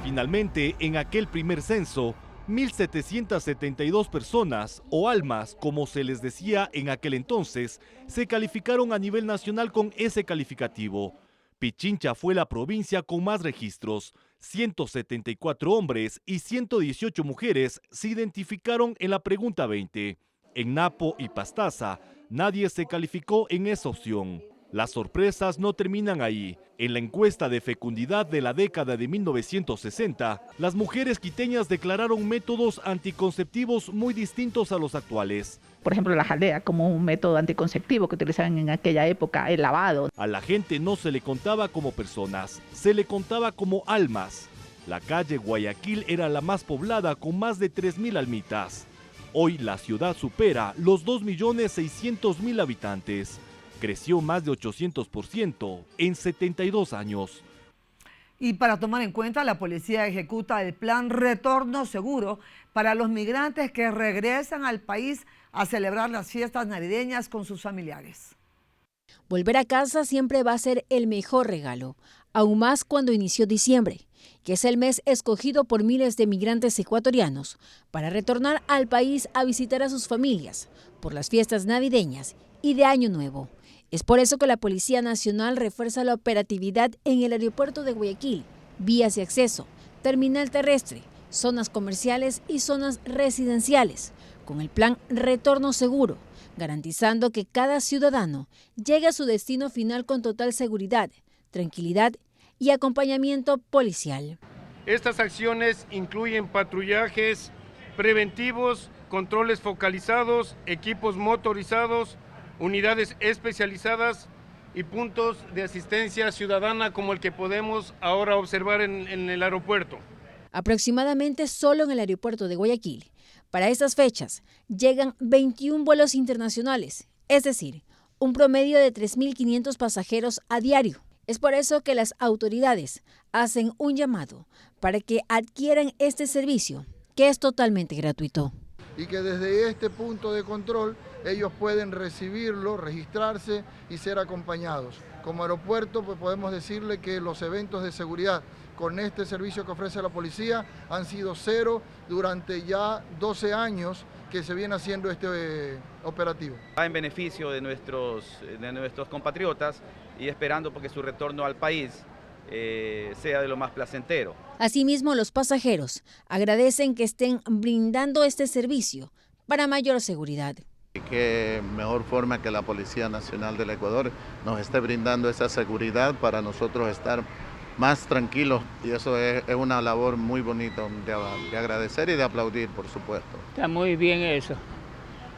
Finalmente, en aquel primer censo, 1.772 personas, o almas, como se les decía en aquel entonces, se calificaron a nivel nacional con ese calificativo. Pichincha fue la provincia con más registros. 174 hombres y 118 mujeres se identificaron en la Pregunta 20. En Napo y Pastaza, nadie se calificó en esa opción. Las sorpresas no terminan ahí. En la encuesta de fecundidad de la década de 1960, las mujeres quiteñas declararon métodos anticonceptivos muy distintos a los actuales. Por ejemplo, la jalea como un método anticonceptivo que utilizaban en aquella época, el lavado. A la gente no se le contaba como personas, se le contaba como almas. La calle Guayaquil era la más poblada con más de 3.000 almitas. Hoy la ciudad supera los 2.600.000 habitantes. Creció más de 800% en 72 años. Y para tomar en cuenta, la policía ejecuta el plan Retorno Seguro para los migrantes que regresan al país a celebrar las fiestas navideñas con sus familiares. Volver a casa siempre va a ser el mejor regalo, aún más cuando inició diciembre, que es el mes escogido por miles de migrantes ecuatorianos para retornar al país a visitar a sus familias por las fiestas navideñas y de Año Nuevo. Es por eso que la Policía Nacional refuerza la operatividad en el aeropuerto de Guayaquil, vías de acceso, terminal terrestre, zonas comerciales y zonas residenciales, con el plan Retorno Seguro, garantizando que cada ciudadano llegue a su destino final con total seguridad, tranquilidad y acompañamiento policial. Estas acciones incluyen patrullajes preventivos, controles focalizados, equipos motorizados, unidades especializadas y puntos de asistencia ciudadana como el que podemos ahora observar en el aeropuerto. Aproximadamente solo en el aeropuerto de Guayaquil, para estas fechas, llegan 21 vuelos internacionales, es decir, un promedio de 3.500 pasajeros a diario. Es por eso que las autoridades hacen un llamado para que adquieran este servicio, que es totalmente gratuito. Y que desde este punto de control ellos pueden recibirlo, registrarse y ser acompañados. Como aeropuerto, pues podemos decirle que los eventos de seguridad con este servicio que ofrece la policía han sido cero durante ya 12 años que se viene haciendo este operativo. Va en beneficio de nuestros compatriotas y esperando porque su retorno al país sea de lo más placentero. Asimismo, los pasajeros agradecen que estén brindando este servicio para mayor seguridad. Qué mejor forma que la Policía Nacional del Ecuador nos esté brindando esa seguridad para nosotros estar más tranquilos, y eso es una labor muy bonita de agradecer y de aplaudir, por supuesto. Está muy bien eso,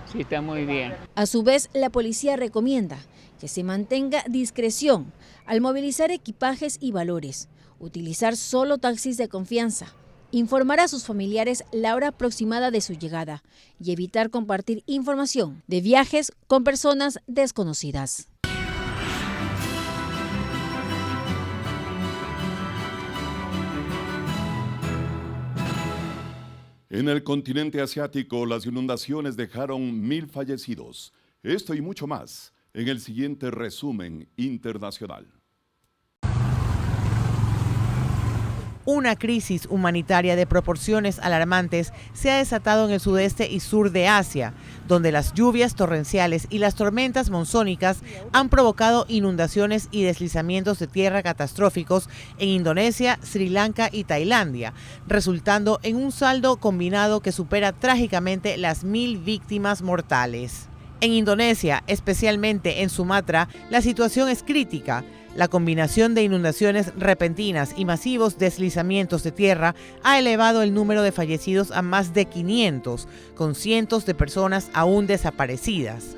sí, está muy bien. A su vez, la policía recomienda que se mantenga discreción al movilizar equipajes y valores, utilizar solo taxis de confianza, informar a sus familiares la hora aproximada de su llegada y evitar compartir información de viajes con personas desconocidas. En el continente asiático, las inundaciones dejaron 1.000 fallecidos. Esto y mucho más en el siguiente resumen internacional. Una crisis humanitaria de proporciones alarmantes se ha desatado en el sudeste y sur de Asia, donde las lluvias torrenciales y las tormentas monzónicas han provocado inundaciones y deslizamientos de tierra catastróficos en Indonesia, Sri Lanka y Tailandia, resultando en un saldo combinado que supera trágicamente las 1.000 víctimas mortales. En Indonesia, especialmente en Sumatra, la situación es crítica. La combinación de inundaciones repentinas y masivos deslizamientos de tierra ha elevado el número de fallecidos a más de 500, con cientos de personas aún desaparecidas.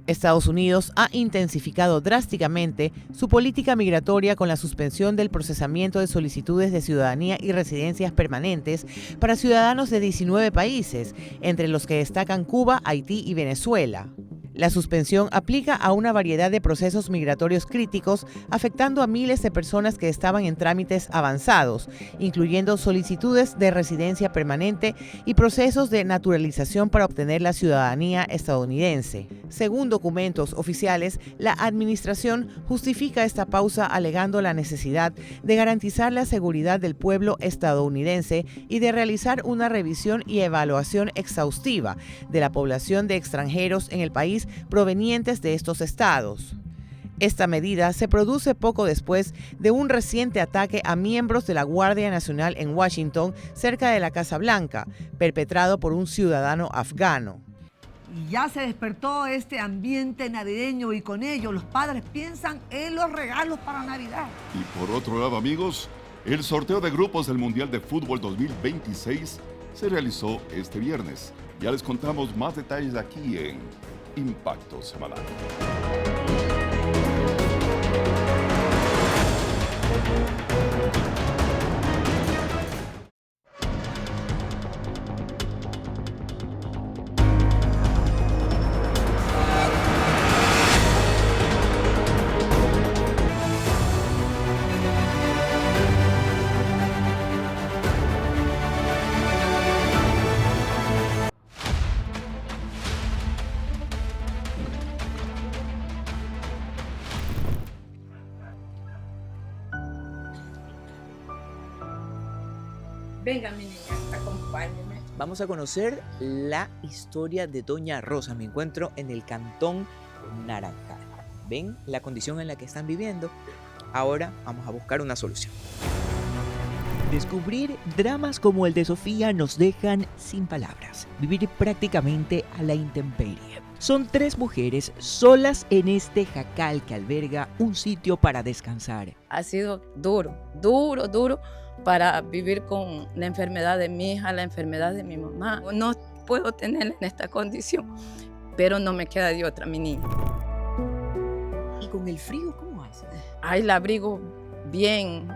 Estados Unidos ha intensificado drásticamente su política migratoria con la suspensión del procesamiento de solicitudes de ciudadanía y residencias permanentes para ciudadanos de 19 países, entre los que destacan Cuba, Haití y Venezuela. La suspensión aplica a una variedad de procesos migratorios críticos, afectando a miles de personas que estaban en trámites avanzados, incluyendo solicitudes de residencia permanente y procesos de naturalización para obtener la ciudadanía estadounidense. Según documentos oficiales, la administración justifica esta pausa alegando la necesidad de garantizar la seguridad del pueblo estadounidense y de realizar una revisión y evaluación exhaustiva de la población de extranjeros en el país provenientes de estos estados. Esta medida se produce poco después de un reciente ataque a miembros de la Guardia Nacional en Washington, cerca de la Casa Blanca, perpetrado por un ciudadano afgano. Y ya se despertó este ambiente navideño y con ello los padres piensan en los regalos para Navidad. Y por otro lado, amigos, el sorteo de grupos del Mundial de Fútbol 2026 se realizó este viernes. Ya les contamos más detalles aquí en Impacto Semanal. Venga, mi niña, acompáñeme. Vamos a conocer la historia de Doña Rosa. Me encuentro en el cantón Naranjal. ¿Ven la condición en la que están viviendo? Ahora vamos a buscar una solución. Descubrir dramas como el de Sofía nos dejan sin palabras. Vivir prácticamente a la intemperie. Son 3 mujeres solas en este jacal que alberga un sitio para descansar. Ha sido duro para vivir con la enfermedad de mi hija, la enfermedad de mi mamá. No puedo tenerla en esta condición, pero no me queda de otra, mi niña. ¿Y con el frío cómo hace? Ay, la abrigo bien,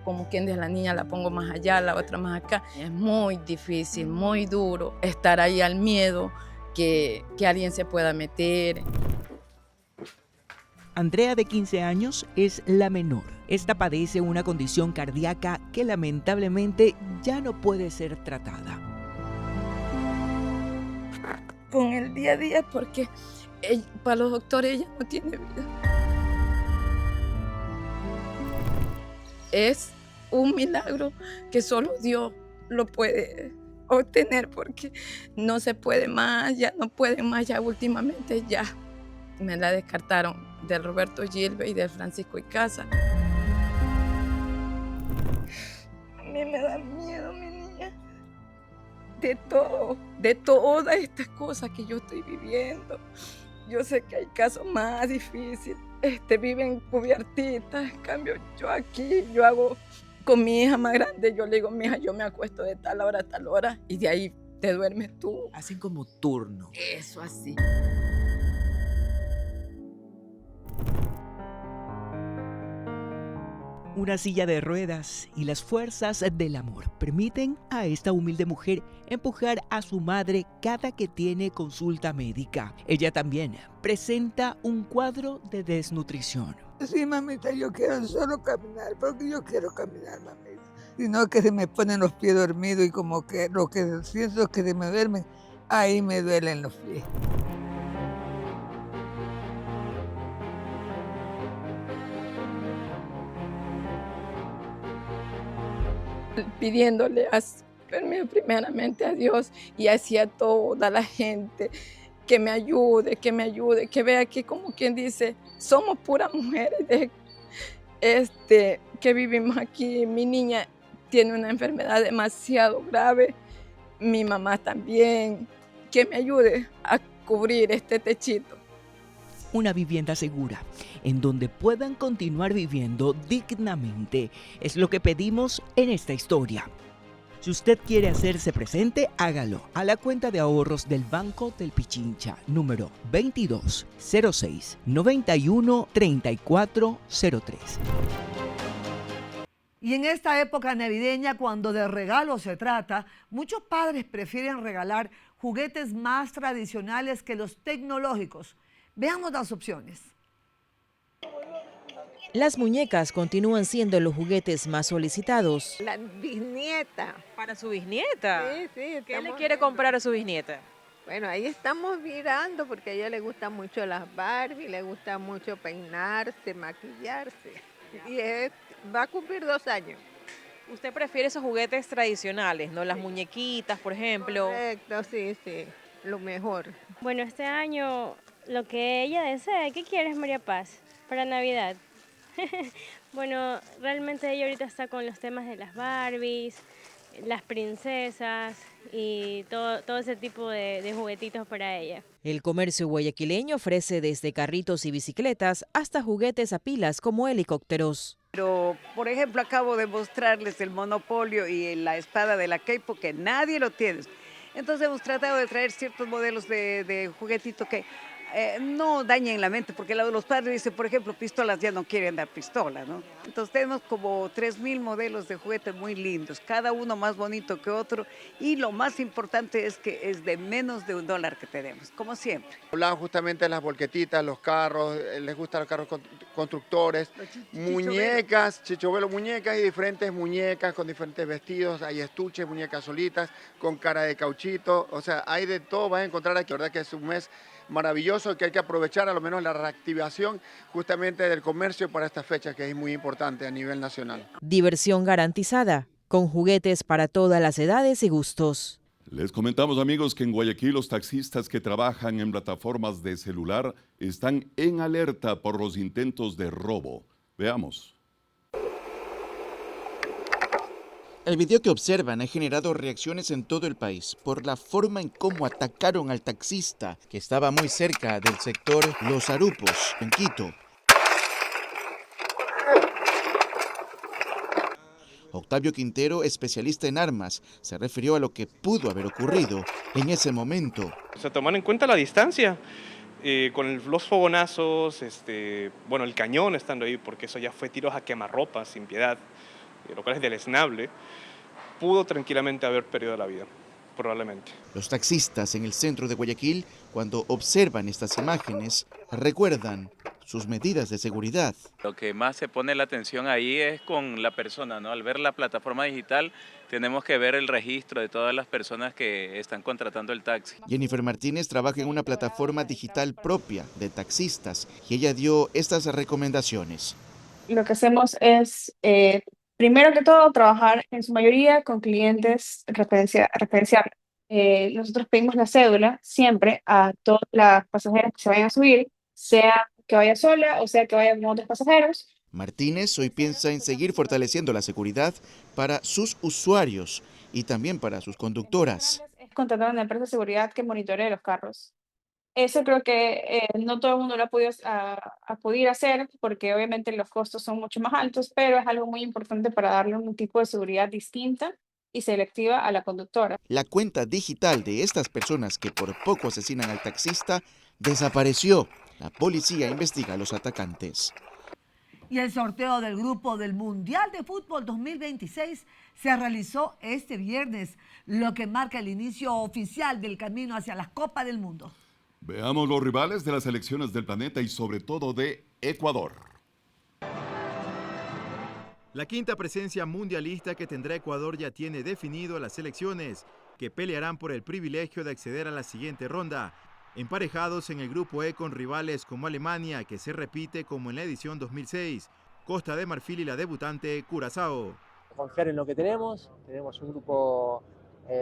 como quien de la niña la pongo más allá, la otra más acá. Es muy difícil, muy duro estar ahí al miedo que alguien se pueda meter. Andrea, de 15 años, es la menor. Esta padece una condición cardíaca que lamentablemente ya no puede ser tratada. Con el día a día, porque para los doctores ella no tiene vida. Es un milagro que solo Dios lo puede obtener, porque no se puede más, ya no pueden más, ya últimamente ya me la descartaron del Roberto Gilbert y del Francisco Icaza. A mí me da miedo, mi niña, de todas estas cosas que yo estoy viviendo. Yo sé que hay casos más difíciles, viven cubiertitas, en cambio yo aquí, yo hago con mi hija más grande, yo le digo, mi hija, yo me acuesto de tal hora a tal hora y de ahí te duermes tú. Hacen como turno. Eso así. Una silla de ruedas y las fuerzas del amor permiten a esta humilde mujer empujar a su madre cada que tiene consulta médica. Ella también presenta un cuadro de desnutrición. Sí, mamita, yo quiero solo caminar, porque yo quiero caminar, mamita. Sino que se me ponen los pies dormidos y como que lo que siento es que se me duermen, ahí me duelen los pies. Pidiéndole primeramente a Dios y hacia toda la gente que me ayude, que vea que, como quien dice, somos puras mujeres que vivimos aquí. Mi niña tiene una enfermedad demasiado grave, mi mamá también, que me ayude a cubrir este techito. Una vivienda segura, en donde puedan continuar viviendo dignamente, es lo que pedimos en esta historia. Si usted quiere hacerse presente, hágalo a la cuenta de ahorros del Banco del Pichincha, número 2206 91 3403. Y en esta época navideña, cuando de regalos se trata, muchos padres prefieren regalar juguetes más tradicionales que los tecnológicos. Veamos las opciones. Las muñecas continúan siendo los juguetes más solicitados. La bisnieta. ¿Para su bisnieta? Sí, sí. ¿Qué le quiere comprar a su bisnieta? Bueno, ahí estamos mirando porque a ella le gustan mucho las Barbie, le gusta mucho peinarse, maquillarse. Y va a cumplir 2 años. ¿Usted prefiere esos juguetes tradicionales, no? Las muñequitas, por ejemplo. Correcto, sí, sí, lo mejor. Bueno, este año lo que ella desea, ¿qué quieres, María Paz, para Navidad? Bueno, realmente ella ahorita está con los temas de las Barbies, las princesas y todo ese tipo de juguetitos para ella. El comercio guayaquileño ofrece desde carritos y bicicletas hasta juguetes a pilas como helicópteros. Pero, por ejemplo, acabo de mostrarles el Monopolio y la espada de la Keipo, que nadie lo tiene. Entonces hemos tratado de traer ciertos modelos de juguetitos que no dañen la mente, porque los padres dicen, por ejemplo, pistolas, ya no quieren dar pistola, ¿no? Entonces tenemos como 3.000 modelos de juguetes muy lindos, cada uno más bonito que otro, y lo más importante es que es de menos de $1 que tenemos, como siempre. Hablaban justamente de las volquetitas, los carros, les gustan los carros constructores, muñecas, chichobelo, muñecas y diferentes muñecas con diferentes vestidos, hay estuches, muñecas solitas, con cara de cauchito, o sea, hay de todo, vas a encontrar aquí, la verdad que es un mes maravilloso que hay que aprovechar, a lo menos la reactivación justamente del comercio para esta fecha que es muy importante a nivel nacional. Diversión garantizada, con juguetes para todas las edades y gustos. Les comentamos, amigos, que en Guayaquil los taxistas que trabajan en plataformas de celular están en alerta por los intentos de robo. Veamos. El video que observan ha generado reacciones en todo el país por la forma en cómo atacaron al taxista que estaba muy cerca del sector Los Arupos, en Quito. Octavio Quintero, especialista en armas, se refirió a lo que pudo haber ocurrido en ese momento. O sea, tomar en cuenta la distancia, con los fogonazos, bueno, el cañón estando ahí, porque eso ya fue tiros a quemarropa, sin piedad, lo cual es deleznable, pudo tranquilamente haber perdido la vida, probablemente. Los taxistas en el centro de Guayaquil, cuando observan estas imágenes, recuerdan sus medidas de seguridad. Lo que más se pone la atención ahí es con la persona, ¿no? Al ver la plataforma digital, tenemos que ver el registro de todas las personas que están contratando el taxi. Jennifer Martínez trabaja en una plataforma digital propia de taxistas y ella dio estas recomendaciones. Lo que hacemos es, primero que todo, trabajar en su mayoría con clientes referenciables. Nosotros pedimos la cédula siempre a todas las pasajeras que se vayan a subir, sea que vaya sola o sea que vaya con otros pasajeros. Martínez hoy piensa en seguir fortaleciendo la seguridad para sus usuarios y también para sus conductoras. Es contratar una empresa de seguridad que monitoree los carros. Eso creo que no todo el mundo lo ha podido acudir a hacer porque obviamente los costos son mucho más altos, pero es algo muy importante para darle un tipo de seguridad distinta y selectiva a la conductora. La cuenta digital de estas personas que por poco asesinan al taxista desapareció. La policía investiga a los atacantes. Y el sorteo del grupo del Mundial de Fútbol 2026 se realizó este viernes, lo que marca el inicio oficial del camino hacia la Copa del Mundo. Veamos los rivales de las selecciones del planeta y sobre todo de Ecuador. La quinta presencia mundialista que tendrá Ecuador ya tiene definido a las selecciones que pelearán por el privilegio de acceder a la siguiente ronda, emparejados en el grupo E con rivales como Alemania, que se repite como en la edición 2006, Costa de Marfil y la debutante Curazao. Confiar en lo que tenemos un grupo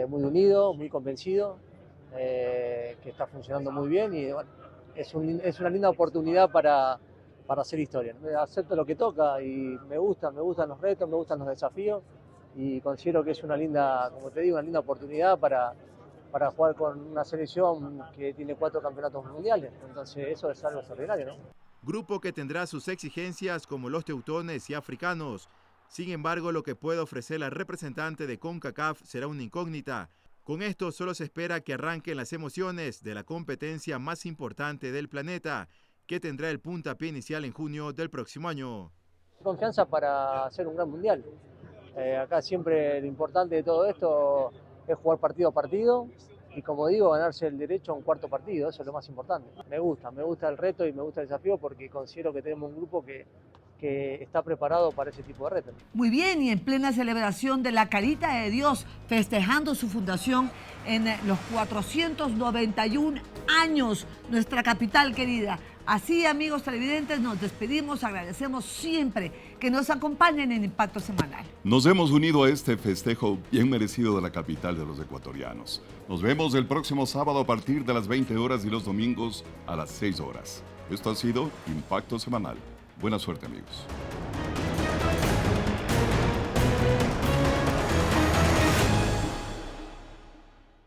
muy unido, muy convencido, que está funcionando muy bien y bueno, es una linda oportunidad para hacer historia. Acepto lo que toca y me gustan los retos, me gustan los desafíos y considero que es una linda, como te digo, una linda oportunidad para jugar con una selección que tiene 4 campeonatos mundiales. Entonces eso es algo extraordinario, ¿no? Grupo que tendrá sus exigencias como los teutones y africanos. Sin embargo, lo que puede ofrecer la representante de CONCACAF será una incógnita. Con esto solo se espera que arranquen las emociones de la competencia más importante del planeta, que tendrá el puntapié inicial en junio del próximo año. Confianza para hacer un gran mundial. Acá siempre lo importante de todo esto es jugar partido a partido y, como digo, ganarse el derecho a un cuarto partido, eso es lo más importante. Me gusta el reto y me gusta el desafío porque considero que tenemos un grupo que está preparado para ese tipo de retos. Muy bien, y en plena celebración de la Carita de Dios, festejando su fundación en los 491 años, nuestra capital querida. Así, amigos televidentes, nos despedimos, agradecemos siempre que nos acompañen en Impacto Semanal. Nos hemos unido a este festejo bien merecido de la capital de los ecuatorianos. Nos vemos el próximo sábado a partir de las 20 horas y los domingos a las 6 horas. Esto ha sido Impacto Semanal. Buena suerte, amigos.